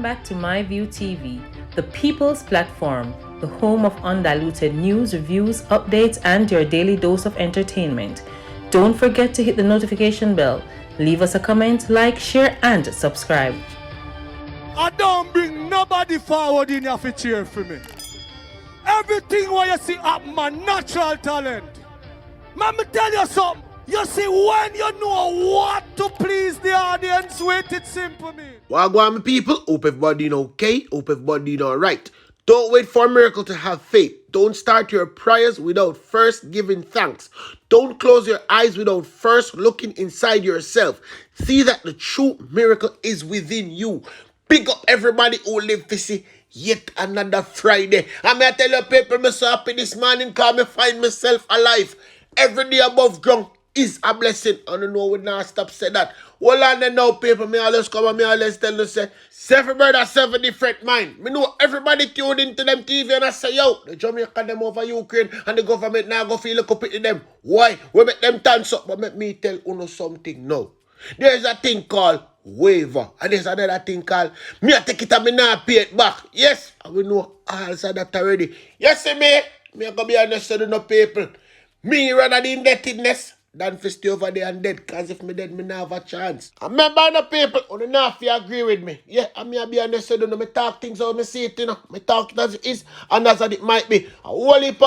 Welcome back to MyView TV, the people's platform, the home of undiluted news, reviews, updates, and your daily dose of entertainment. Don't forget to hit the notification bell, leave us a comment, like, share, and subscribe. I don't bring nobody forward in here to cheer for me. Everything what you see up my natural talent. Man, me tell you something. You see, when you know what to please the audience with, it's simple, me. Wagwan, my people. Hope everybody doing okay. Hope everybody doing alright. Don't wait for a miracle to have faith. Don't start your prayers without first giving thanks. Don't close your eyes without first looking inside yourself. See that the true miracle is within you. Pick up everybody who live to see yet another Friday. And may I tell you people, I'm so happy this morning because I find myself alive. Every day above ground is a blessing. I don't know we not stop say that. Hold on then now, people. Me always come and me always tell you say, seven brother, seven different mind. Me know everybody tuned into them TV and I say, yo, the Jamaica them over Ukraine and the government now go feel look up at them. Why? We make them dance up. But let me tell you something now. There's a thing called waiver. And there's another thing called me I take it and me now pay it back. Yes, and we know all of that already. Yes, see me? Me I go be honest with no people. Me rather the indebtedness than to stay over there and dead. Because if me dead, me not have a chance. And remember the people who not agree with me. Yeah, and me I be honest with you. Me talk things how me see it, you know. Me talk it as it is and as it might be. A whole heap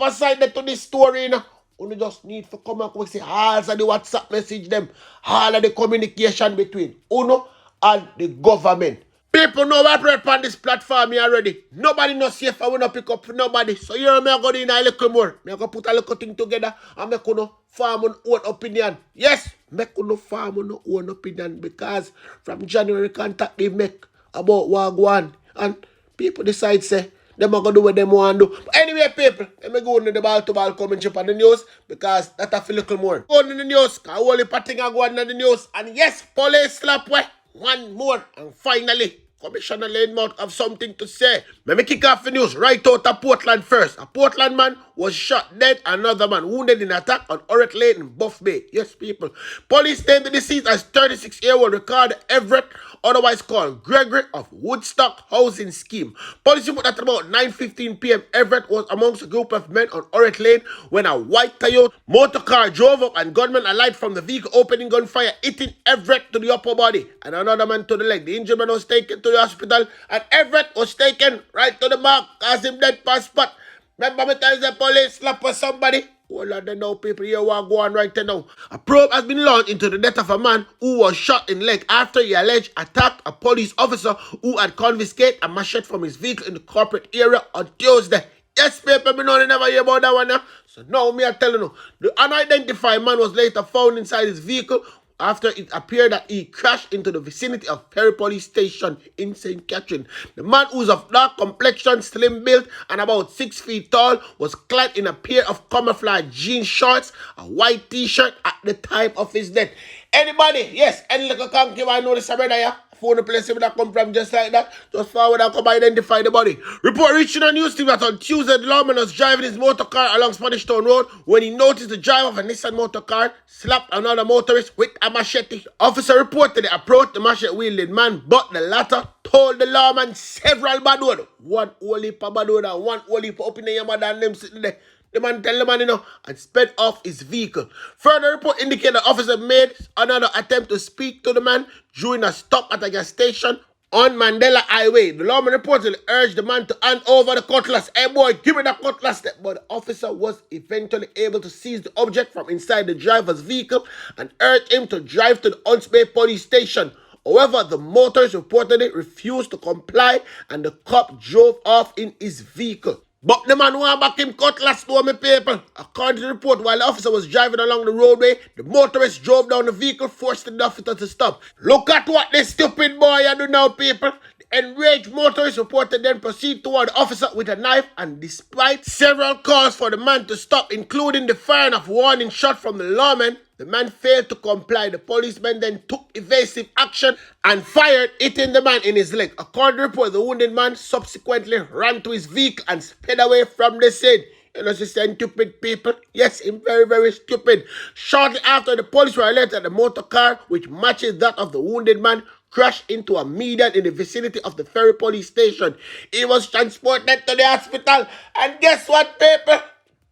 aside to this story, you know. You just need to come and see all of the WhatsApp message them. All of the communication between Uno and the government. People know I operate on this platform here already. Nobody knows safe. I will not pick up for nobody. So you know me I go in a little more. Me I go put a little thing together and make you form your own opinion. Yes, make you form your own opinion because from January contact they make about Wagwan and people decide say them are going to do what they want to do. But anyway, people, let me go into the ball-to-ball commentary on the news because that a feel a little more. Go on in the news, because all the thing are going on the news. And yes, police Slapweh, one more. And finally, Commissioner Lanemouth have something to say. Let me kick off the news right out of Portland first. A Portland man was shot dead, another man wounded in attack on Orret Lane in Buff Bay. Yes, people. Police named the deceased as 36-year-old Ricardo Everett, otherwise called Gregory of Woodstock Housing Scheme. Police report that at about 9:15 p.m. Everett was amongst a group of men on Orret Lane when a white Toyota motor car drove up and gunmen alighted from the vehicle, opening gunfire, hitting Everett to the upper body and another man to the leg. The injured man was taken to the hospital and Everett was taken right to the mark as him dead past spot. Remember me telling the police slap for somebody? Hold on now, people, here we are going right now. A probe has been launched into the death of a man who was shot in the leg after he alleged attacked a police officer who had confiscated a machete from his vehicle in the corporate area on Tuesday. Yes, people, me know they never hear about that one now. So now me are telling you, the unidentified man was later found inside his vehicle after it appeared that he crashed into the vicinity of Perry Police Station in St. Catherine. The man, who's of dark complexion, slim built, and about 6 feet tall, was clad in a pair of camouflage jean shorts, a white t-shirt at the time of his death. Anybody? Yes, any little concubine know this brother here? Phone the place that come from just like that. Just forward and come identify the body. Report reaching a news team that on Tuesday, the lawman was driving his motor car along Spanish Town Road when he noticed the driver of a Nissan motor car slapped another motorist with a machete. Officer reportedly approached the machete-wielding man, but the latter told the lawman several bad words. One whole heap of bad words and one whole heap of opening your mother and them sitting there. The man tell the man, and sped off his vehicle. Further report indicated the officer made another attempt to speak to the man during a stop at a gas station on Mandela Highway. The lawman reportedly urged the man to hand over the cutlass. Hey boy, give me the cutlass. But the officer was eventually able to seize the object from inside the driver's vehicle and urged him to drive to the Hunts Bay Police Station. However, the motorist reportedly refused to comply and the cop drove off in his vehicle. But the man want back him cutlass to me, people. According to the report, while the officer was driving along the roadway, the motorist drove down the vehicle, forcing the officer to stop. Look at what this stupid boy do now, people. The enraged motorist reported then proceed toward the officer with a knife, and despite several calls for the man to stop, including the firing of warning shot from the lawman, the man failed to comply. The policeman then took evasive action and fired, hitting the man in his leg. According to the report, the wounded man subsequently ran to his vehicle and sped away from the scene. You know, she's saying stupid people. Yes, I'm very, very stupid. Shortly after, the police were alerted that the motor car, which matches that of the wounded man, crashed into a median in the vicinity of the Ferry police station. He was transported to the hospital. And guess what, people?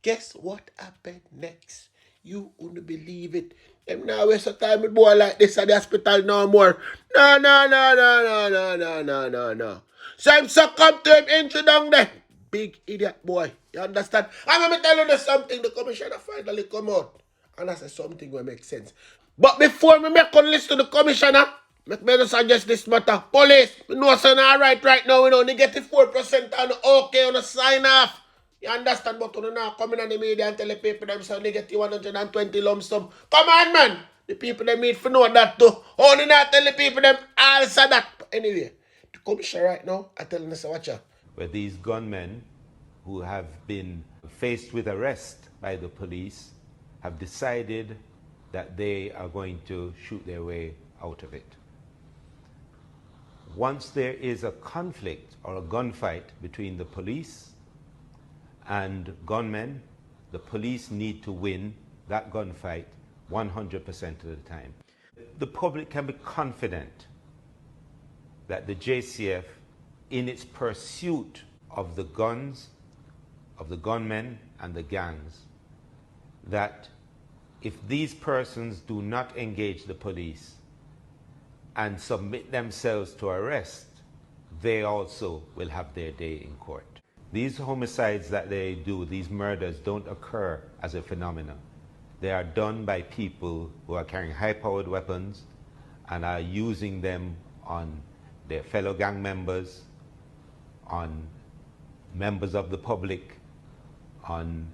Guess what happened next? You wouldn't believe it. Them now waste of time with boy like this at the hospital no more. No. So I'm succumb to him injury down there. Big idiot boy. You understand? I'm going to tell you something. The commissioner finally come out. And I say something will make sense. But before me make a list to the commissioner, make me just suggest this matter. Police, we know it's not alright right now, you know, negative 4% and okay on a sign off. You understand? But you now come in on the media and tell the people them say negative 120 lump sum. Come on, man. The people they need to know that too. Only not tell the people them answer that. But anyway, the commissioner right now, I tell them to watch out. Where these gunmen who have been faced with arrest by the police have decided that they are going to shoot their way out of it. Once there is a conflict or a gunfight between the police and gunmen, the police need to win that gunfight 100% of the time. The public can be confident that the JCF, in its pursuit of the guns, of the gunmen and the gangs, that if these persons do not engage the police and submit themselves to arrest, they also will have their day in court. These homicides that they do, these murders, don't occur as a phenomenon. They are done by people who are carrying high-powered weapons and are using them on their fellow gang members, on members of the public, on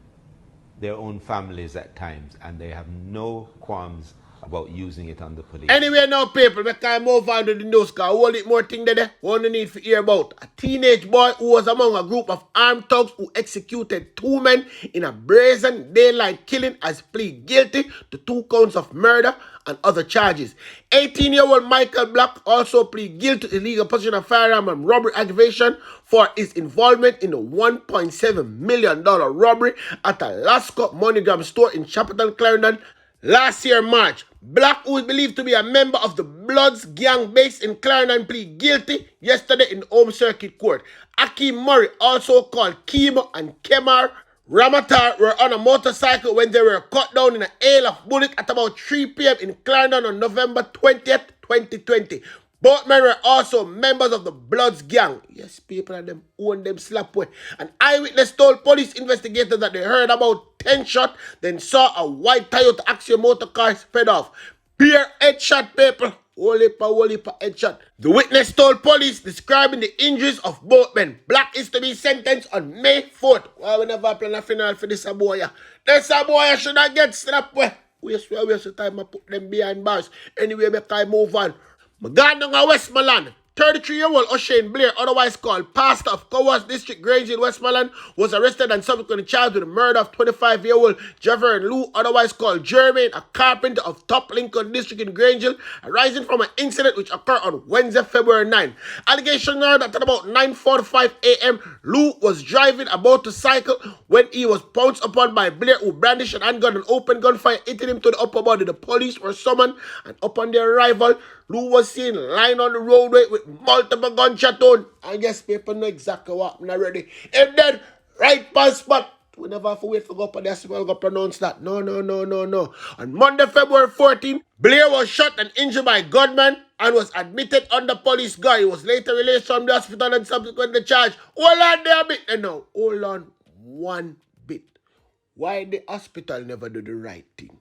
their own families at times, and they have no qualms about using it on the police. Anyway now, people, we can move on to the news, because all it more thing there, one need to hear about. A teenage boy who was among a group of armed thugs who executed 2 men in a brazen daylight killing has pleaded guilty to 2 counts of murder and other charges. 18-year-old Michael Black also pleaded guilty to illegal possession of firearm and robbery aggravation for his involvement in the $1.7 million robbery at a Lascaux MoneyGram store in Capital Clarendon last year, March. Black, who is believed to be a member of the Bloods gang based in Clarendon, pleaded guilty yesterday in the Home Circuit Court. Akeem Murray, also called Kimo, and Kemar Ramatar were on a motorcycle when they were cut down in a hail of bullets at about 3 p.m. in Clarendon on November 20th, 2020. Both men were also members of the Bloods gang. Yes, people and them own them Slapweh. An eyewitness told police investigators that they heard about 10 shots, then saw a white Toyota Axio motor car sped off. Bare headshot, people. Whole heap headshot. The witness told police, describing the injuries of both men. Black is to be sentenced on May 4th. Well, we never plan a funeral for this boy. This boy should not get Slapweh. Waste the time I put them behind bars. Anyway, make I move on. Magandang Westmoreland, 33-year-old O'Shane Blair, otherwise called Pastor of Cowas District, Grange in Westmoreland, was arrested and subsequently charged with the murder of 25-year-old Jefferson Lou, otherwise called Jermaine, a carpenter of Top Lincoln District in Grangeville, arising from an incident which occurred on Wednesday, February 9. Allegations are that at about 9:45 a.m., Lou was driving about to cycle when he was pounced upon by Blair, who brandished an handgun and opened gunfire, hitting him to the upper body. The police were summoned, and upon their arrival, Lou was seen lying on the roadway with multiple gunshot wounds. I guess people know exactly what happened already. If then, right past spot, we never have to wait for go up and the hospital to pronounce that. No. On Monday, February 14, Blair was shot and injured by gunmen and was admitted under police guard. He was later released from the hospital and subsequently charged. Hold on there a bit. No, hold on one bit. Why the hospital never do the right thing?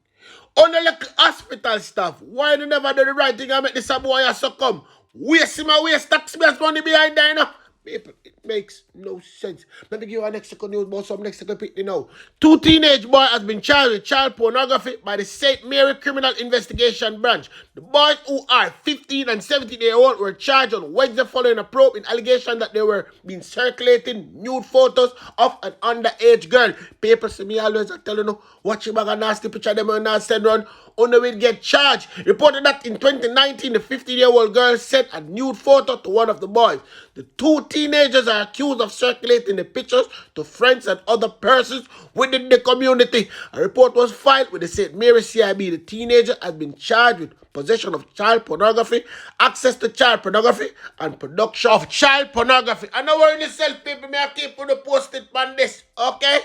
On the hospital staff, why they never do the right thing and make this boy succumb? Waste taxpayers money behind there, you know? People, it makes no sense. Let me give you an extra news about some next people now. 2 teenage boys has been charged with child pornography by the St. Mary Criminal Investigation Branch. The boys, who are 15 and 17-year-old, were charged on Wednesday following a probe in allegation that they were being circulating nude photos of an underage girl. Papers to me always tell you, watch your bag a nasty picture of them and not send run. on the way to get charged. Reported that in 2019, the 15-year-old girl sent a nude photo to one of the boys. The two teenagers are accused of circulating the pictures to friends and other persons within the community. A report was filed with the St. Mary's CIB. The teenager has been charged with possession of child pornography, access to child pornography, and production of child pornography. I know where in yourself, people, may I keep on the post-it on this, okay?